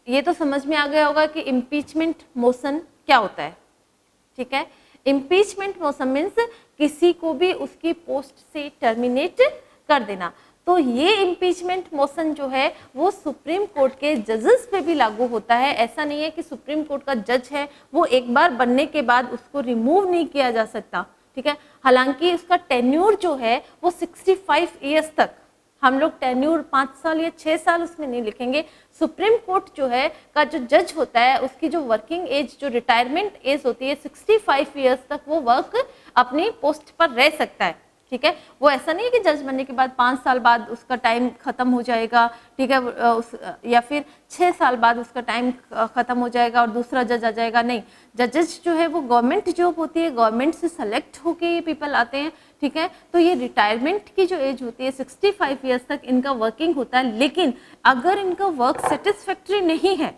ये तो समझ में आ गया होगा कि इम्पीचमेंट मोशन क्या होता है, ठीक है। इम्पीचमेंट मोशन मीन्स किसी को भी उसकी पोस्ट से टर्मिनेट कर देना। तो ये इम्पीचमेंट मोशन जो है वो सुप्रीम कोर्ट के जजेस पे भी लागू होता है। ऐसा नहीं है कि सुप्रीम कोर्ट का जज है वो एक बार बनने के बाद उसको रिमूव नहीं किया जा सकता, ठीक है। हालांकि उसका टेन्यूर जो है वो 65 इयर्स तक, हम लोग टेन्यूर 5 साल या 6 साल उसमें नहीं लिखेंगे। सुप्रीम कोर्ट जो है का जो जज होता है उसकी जो वर्किंग एज, जो रिटायरमेंट एज होती है 65 इयर्स तक वो वर्क अपनी पोस्ट पर रह सकता है, ठीक है। वो ऐसा नहीं है कि जज बनने के बाद 5 साल बाद उसका टाइम खत्म हो जाएगा, ठीक है, या फिर 6 साल बाद उसका टाइम खत्म हो जाएगा और दूसरा जज आ जाएगा, नहीं। जजेस जो है वो गवर्नमेंट जॉब होती है, गवर्नमेंट से सेलेक्ट होके ये पीपल आते हैं, ठीक है। तो ये रिटायरमेंट की जो एज होती है 65 ईयर्स तक इनका वर्किंग होता है, लेकिन अगर इनका वर्क सेटिस्फैक्ट्री नहीं है,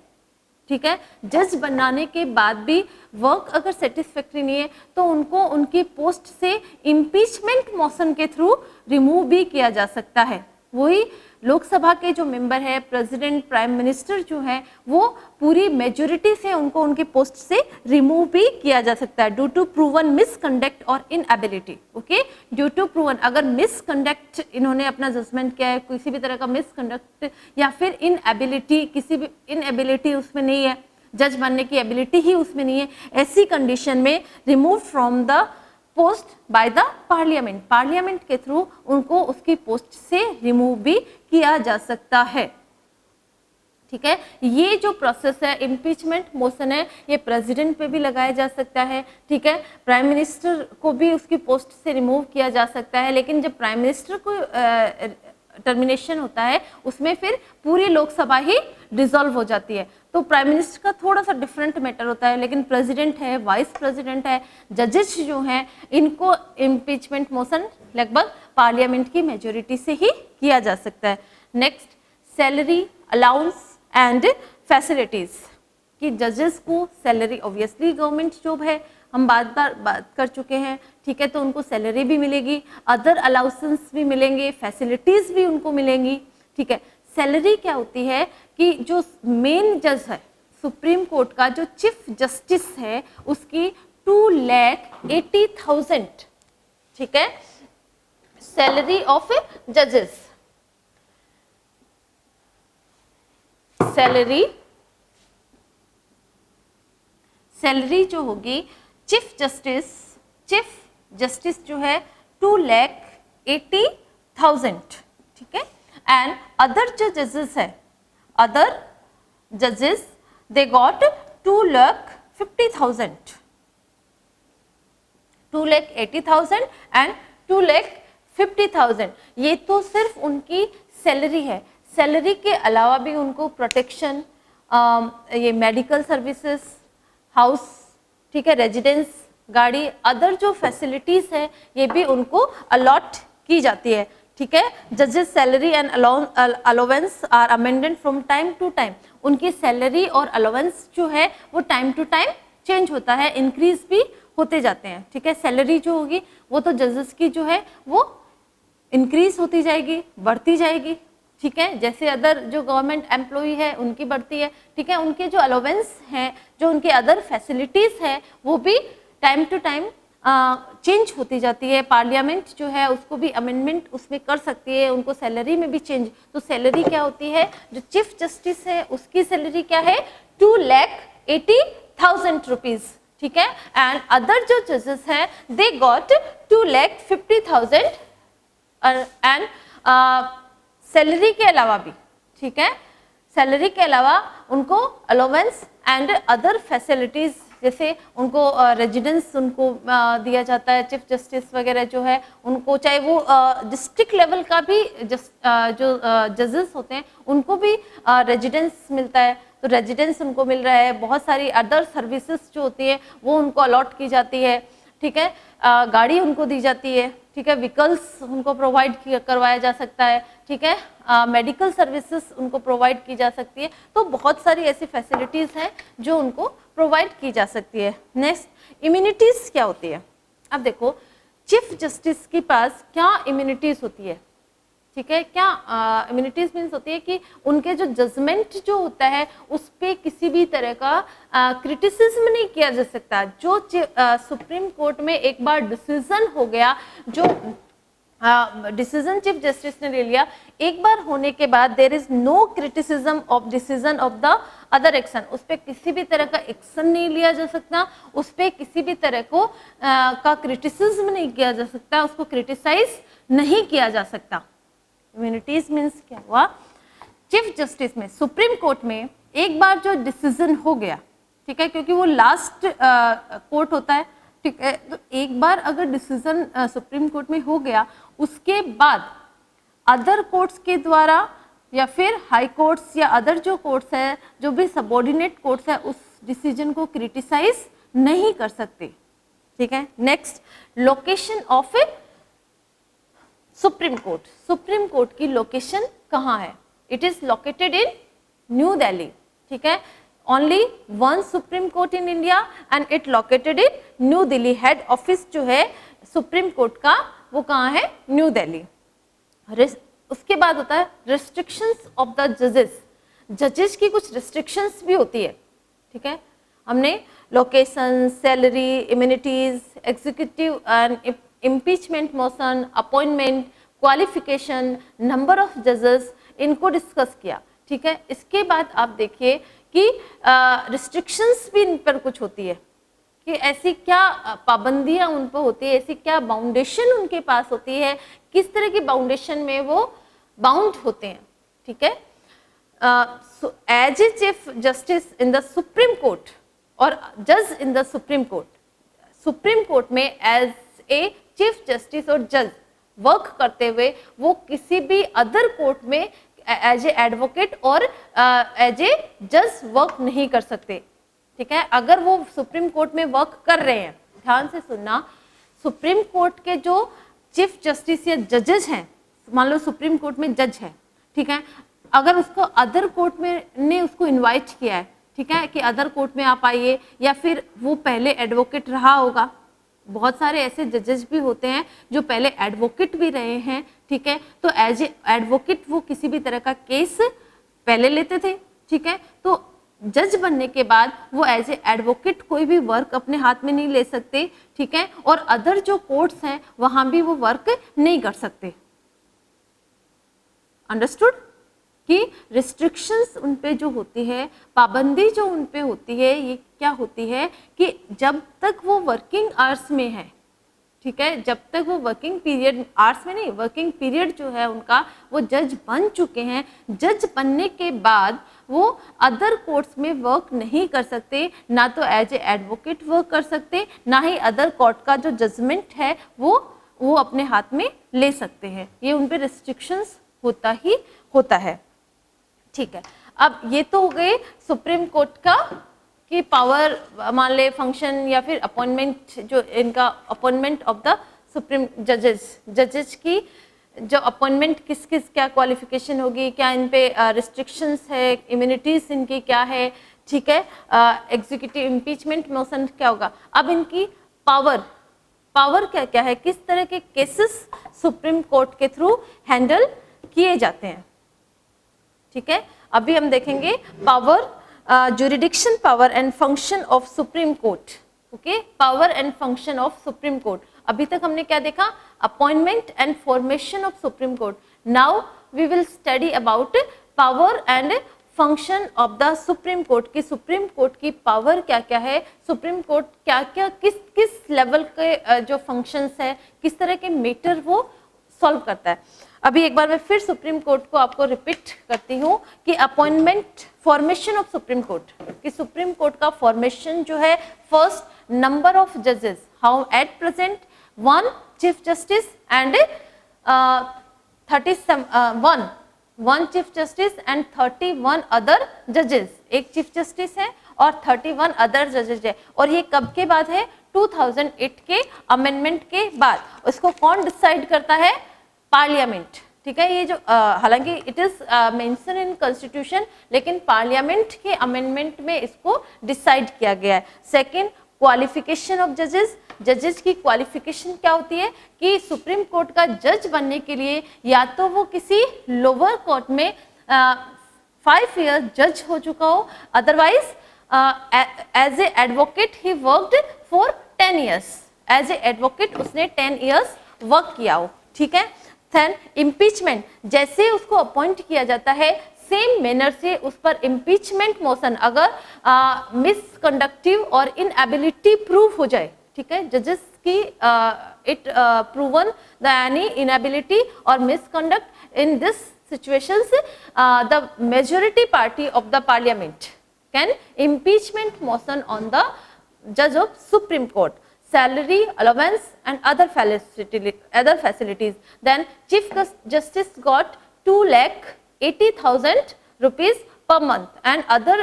ठीक है, जज बनाने के बाद भी वर्क अगर सेटिस्फैक्ट्री नहीं है तो उनको उनकी पोस्ट से इम्पीचमेंट मोशन के थ्रू रिमूव भी किया जा सकता है। वही लोकसभा के जो मेंबर है, प्रेसिडेंट, प्राइम मिनिस्टर जो है, वो पूरी मेजोरिटी से उनको उनके पोस्ट से रिमूव भी किया जा सकता है ड्यू टू प्रूवन मिसकंडक्ट और inability. Okay, due to proven, अगर मिसकंडक्ट इन्होंने अपना जजमेंट किया है, किसी भी तरह का मिसकंडक्ट या फिर इनएबिलिटी, किसी भी इनएबिलिटी उसमें नहीं है, जज बनने की एबिलिटी ही उसमें नहीं है, ऐसी कंडीशन में remove from the post by the parliament, parliament के थ्रू उनको उसकी पोस्ट से रिमूव भी किया जा सकता है, ठीक है। ये जो प्रोसेस है, इम्पीचमेंट मोशन है, ये प्रेसिडेंट पे भी लगाया जा सकता है, ठीक है। प्राइम मिनिस्टर को भी उसकी पोस्ट से रिमूव किया जा सकता है, लेकिन जब प्राइम मिनिस्टर को टर्मिनेशन होता है उसमें फिर पूरी लोकसभा ही डिसॉल्व हो जाती है। तो प्राइम मिनिस्टर का थोड़ा सा डिफरेंट मैटर होता है, लेकिन प्रेसिडेंट है, वाइस प्रेसिडेंट है, जजेस जो हैं, इनको इम्पीचमेंट मोशन लगभग पार्लियामेंट की मेजोरिटी से ही किया जा सकता है। Next, salary, allowance and facilities, कि जजेस को सैलरी, ऑब्वियसली गवर्नमेंट जॉब है, हम बात कर चुके हैं, ठीक है, तो उनको सैलरी भी मिलेगी, अदर अलाउंसेस भी मिलेंगे, फैसिलिटीज भी उनको मिलेंगी, ठीक है। सैलरी क्या होती है कि जो मेन जज है सुप्रीम कोर्ट का, जो चीफ जस्टिस है, उसकी 2,80,000, ठीक है, सैलरी ऑफ जजेस, सैलरी जो होगी चीफ जस्टिस जो है 2,80,000, ठीक है। एंड अदर जो जजेस है, अदर जजेस दे गॉट 2,50,000, 2,80,000 एंड 2,50,000। ये तो सिर्फ उनकी सैलरी है। सैलरी के अलावा भी उनको प्रोटेक्शन, ये मेडिकल सर्विसेज, हाउस, ठीक है, रेजिडेंस, गाड़ी, अदर जो फैसिलिटीज है ये भी उनको अलॉट की जाती है, ठीक है। जजेस salary and allowance are amended from time to time, उनकी सैलरी और अलाउंस जो है वो टाइम टू टाइम चेंज होता है, इंक्रीज भी होते जाते हैं, ठीक है। सैलरी जो होगी वो तो जजेस की जो है वो इंक्रीज होती जाएगी, बढ़ती जाएगी, ठीक है, जैसे अदर जो गवर्नमेंट एम्प्लॉई है उनकी बढ़ती है, ठीक है। उनके जो अलाउंस हैं, जो उनके अदर फैसिलिटीज़ है, वो भी टाइम टू टाइम चेंज होती जाती है। पार्लियामेंट जो है उसको भी अमेंडमेंट उसमें कर सकती है, उनको सैलरी में भी चेंज। तो सैलरी क्या होती है, जो चीफ जस्टिस है उसकी सैलरी क्या है, 2,80,000 रुपीज़, ठीक है। एंड अदर जो जजेस हैं दे गॉट 2,50,000 एंड सैलरी के अलावा भी, ठीक है, सैलरी के अलावा उनको अलाउंस एंड अदर फैसिलिटीज, जैसे उनको रेजिडेंस उनको दिया जाता है। चीफ जस्टिस वगैरह जो है उनको, चाहे वो डिस्ट्रिक्ट लेवल का भी जो जजेस होते हैं उनको भी रेजिडेंस मिलता है, तो रेजिडेंस उनको मिल रहा है। बहुत सारी अदर सर्विसेज जो होती है वो उनको अलॉट की जाती है, ठीक है। गाड़ी उनको दी जाती है, ठीक है, व्हीकल्स उनको प्रोवाइड करवाया जा सकता है, ठीक है, मेडिकल सर्विसेज उनको प्रोवाइड की जा सकती है। तो बहुत सारी ऐसी फैसिलिटीज़ हैं जो उनको प्रोवाइड की जा सकती है। नेक्स्ट, इम्यूनिटीज़ क्या होती है। अब देखो, चीफ जस्टिस के पास क्या इम्यूनिटीज़ होती है, ठीक है, क्या इम्यूनिटीज मीन्स होती है कि उनके जो जजमेंट जो होता है उस पर किसी भी तरह का क्रिटिसिज्म नहीं किया जा सकता। जो सुप्रीम कोर्ट में एक बार डिसीजन हो गया, जो डिसीजन चीफ जस्टिस ने ले लिया, एक बार होने के बाद there is no criticism of decision of the other action, उस पर किसी भी तरह का एक्शन नहीं लिया जा सकता, उस पर किसी भी तरह को का क्रिटिसिज्म नहीं किया जा सकता, उसको क्रिटिसाइज नहीं किया जा सकता। इम्यूनिटीज मीन्स क्या हुआ, चीफ जस्टिस में, सुप्रीम कोर्ट में एक बार जो डिसीजन हो गया, ठीक है, क्योंकि वो लास्ट कोर्ट होता है, ठीक है। तो एक बार अगर डिसीजन सुप्रीम कोर्ट में हो गया, उसके बाद अदर कोर्ट्स के द्वारा या फिर हाई कोर्ट्स या अदर जो कोर्ट्स है, जो भी सबऑर्डिनेट कोर्ट्स है, उस डिसीजन को क्रिटिसाइज नहीं कर सकते। ठीक है। Next, location of Supreme Court. Supreme Court की लोकेशन कहाँ है? It is located in New Delhi. ठीक है। Only one supreme court in India and it located in New Delhi. Head office जो है सुप्रीम कोर्ट का वो कहाँ है? न्यू दिल्ली। उसके बाद होता है रिस्ट्रिक्शंस ऑफ द जजेस। जजेस की कुछ रिस्ट्रिक्शंस भी होती है। ठीक है। हमने location, salary, immunities, executive and impeachment motion, appointment, qualification, number of जजेस, इनको डिस्कस किया। ठीक है। इसके बाद आप देखिए कि रिस्ट्रिक्शंस भी इन पर कुछ होती है कि ऐसी क्या पाबंदियां उन पर होती है, ऐसी क्या बाउंडेशन उनके पास होती है, किस तरह की बाउंडेशन में वो बाउंड होते हैं। ठीक है। As a chief justice in the Supreme Court और जज in the Supreme Court, Supreme Court में एज ए चीफ जस्टिस और जज वर्क करते हुए वो किसी भी अदर कोर्ट में एज ए एडवोकेट और एज ए जज वर्क नहीं कर सकते। ठीक है। अगर वो सुप्रीम कोर्ट में वर्क कर रहे हैं, ध्यान से सुनना, सुप्रीम कोर्ट के जो चीफ जस्टिस या जजेस हैं, मान लो सुप्रीम कोर्ट में जज है, ठीक है, अगर उसको अदर कोर्ट में ने उसको इनवाइट किया है, ठीक है, कि अदर कोर्ट में आप आइए, या फिर वो पहले एडवोकेट रहा होगा, बहुत सारे ऐसे जजेस भी होते हैं जो पहले एडवोकेट भी रहे हैं। ठीक है। तो एज ए एडवोकेट वो किसी भी तरह का केस पहले लेते थे। ठीक है। तो जज बनने के बाद वो एज ए एडवोकेट कोई भी वर्क अपने हाथ में नहीं ले सकते। ठीक है। और अदर जो कोर्ट्स हैं वहां भी वो वर्क नहीं कर सकते। अंडरस्टूड? कि रिस्ट्रिक्शंस उन पे जो होती है, पाबंदी जो उन पे होती है, ये क्या होती है कि जब तक वो वर्किंग आवर्स में है, ठीक है, जब तक वो वर्किंग पीरियड, आवर्स में नहीं, वर्किंग पीरियड जो है उनका, वो जज बन चुके हैं, जज बनने के बाद वो अदर कोर्ट्स में वर्क नहीं कर सकते, ना तो एज ए एडवोकेट वर्क कर सकते, ना ही अदर कोर्ट का जो जजमेंट है वो अपने हाथ में ले सकते हैं। ये उन पे रिस्ट्रिक्शंस होता ही होता है। ठीक है। अब ये तो हो गए सुप्रीम कोर्ट का कि पावर, मान ले फंक्शन या फिर अपॉइंटमेंट, जो इनका अपॉइंटमेंट ऑफ द सुप्रीम जजेस की जो अपॉइंटमेंट किस किस क्या क्वालिफिकेशन होगी, क्या इन पे रिस्ट्रिक्शंस है, इम्यूनिटीज इनकी क्या है। ठीक है। एग्जीक्यूटिव इम्पीचमेंट मोशन क्या होगा। अब इनकी पावर क्या क्या है, किस तरह के केसेस सुप्रीम कोर्ट के थ्रू हैंडल किए जाते हैं। ठीक है। अभी हम देखेंगे power, jurisdiction power and function of Supreme Court. Okay, power and function of Supreme Court. अभी तक हमने क्या देखा? Appointment and formation of Supreme Court. Now we will study about power and function of the Supreme Court की Supreme Court की power क्या क्या है, सुप्रीम कोर्ट क्या क्या किस लेवल के जो फंक्शंस है, किस तरह के मैटर वो सॉल्व करता है। अभी एक बार मैं फिर सुप्रीम कोर्ट को आपको रिपीट करती हूँ कि appointment, formation of Supreme court, कि सुप्रीम कोर्ट का फॉर्मेशन जो है, फर्स्ट नंबर ऑफ जजेस, how at present 1 chief justice and 1 chief justice and 31 other जजेस। एक चीफ जस्टिस है और 31 अदर जजेस है। और ये कब के बाद है? 2008 के अमेंडमेंट के बाद। उसको कौन डिसाइड करता है? पार्लियामेंट। ठीक है। ये जो हालांकि it is mention in constitution, लेकिन पार्लियामेंट के अमेंडमेंट में इसको डिसाइड किया गया है। सेकंड, क्वालिफिकेशन ऑफ जजेस। जजेस की क्वालिफिकेशन क्या होती है कि सुप्रीम कोर्ट का जज बनने के लिए या तो वो किसी लोअर कोर्ट में 5 ईयर जज हो चुका हो, otherwise as a advocate he worked for 10 years. As a advocate उसने 10 ईयर्स वर्क किया हो। ठीक है। देन इम्पीचमेंट, जैसे उसको अपॉइंट किया जाता है, सेम मैनर से उस पर इम्पीचमेंट मोशन, अगर मिसकंडक्टिव और इनएबिलिटी प्रूव हो जाए, ठीक है, जजेस की it proven the any inability or misconduct in this situations, the majority party of the parliament can impeachment motion on the judge of Supreme Court. salary, allowance and other facilities. Then Chief Justice got 2,80,000 rupees per month and other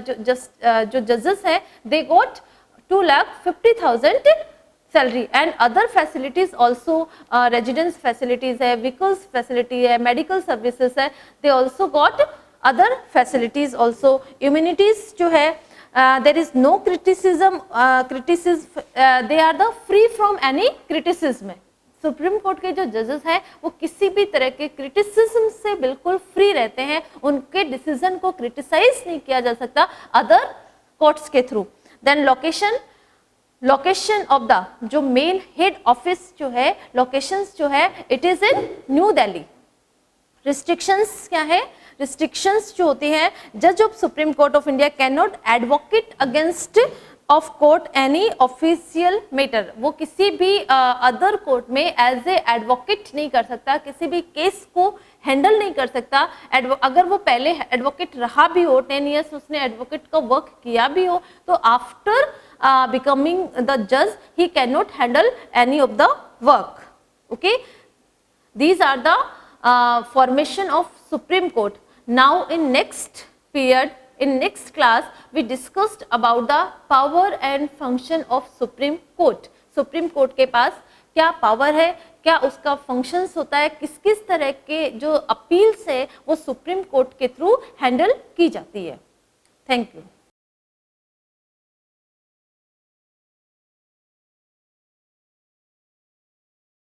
जो judges हैं they got 2,50,000 salary and other facilities also, residence facilities है, vehicles facility है, medical services है, they also got other facilities also. Immunities जो है, there is no criticism, they are the free from any criticism. Supreme Court के जो जजेस हैं वो किसी भी तरह के क्रिटिसिज्म से बिल्कुल फ्री रहते हैं, उनके डिसीजन को क्रिटिसाइज नहीं किया जा सकता अदर कोर्ट्स के through. Then location of the जो मेन हेड ऑफिस जो है, लोकेशंस जो है, it is in New Delhi. Restrictions क्या है? रिस्ट्रिक्शंस जो होती हैं, जज of Supreme Court of India cannot advocate against of court any official matter. वो किसी भी अदर कोर्ट में एज ए एडवोकेट नहीं कर सकता, किसी भी केस को हैंडल नहीं कर सकता. अगर वो पहले एडवोकेट रहा भी हो, 10 years उसने एडवोकेट का वर्क किया भी हो, तो आफ्टर बिकमिंग द जज he cannot handle any of the work. Okay, these are the formation of Supreme Court. Now in next period, in next class, we discussed about the power and function of Supreme Court. Supreme Court के पास क्या power है, क्या उसका functions होता है, किस किस तरह के जो अपील्स है वो सुप्रीम कोर्ट के थ्रू हैंडल की जाती है. Thank you.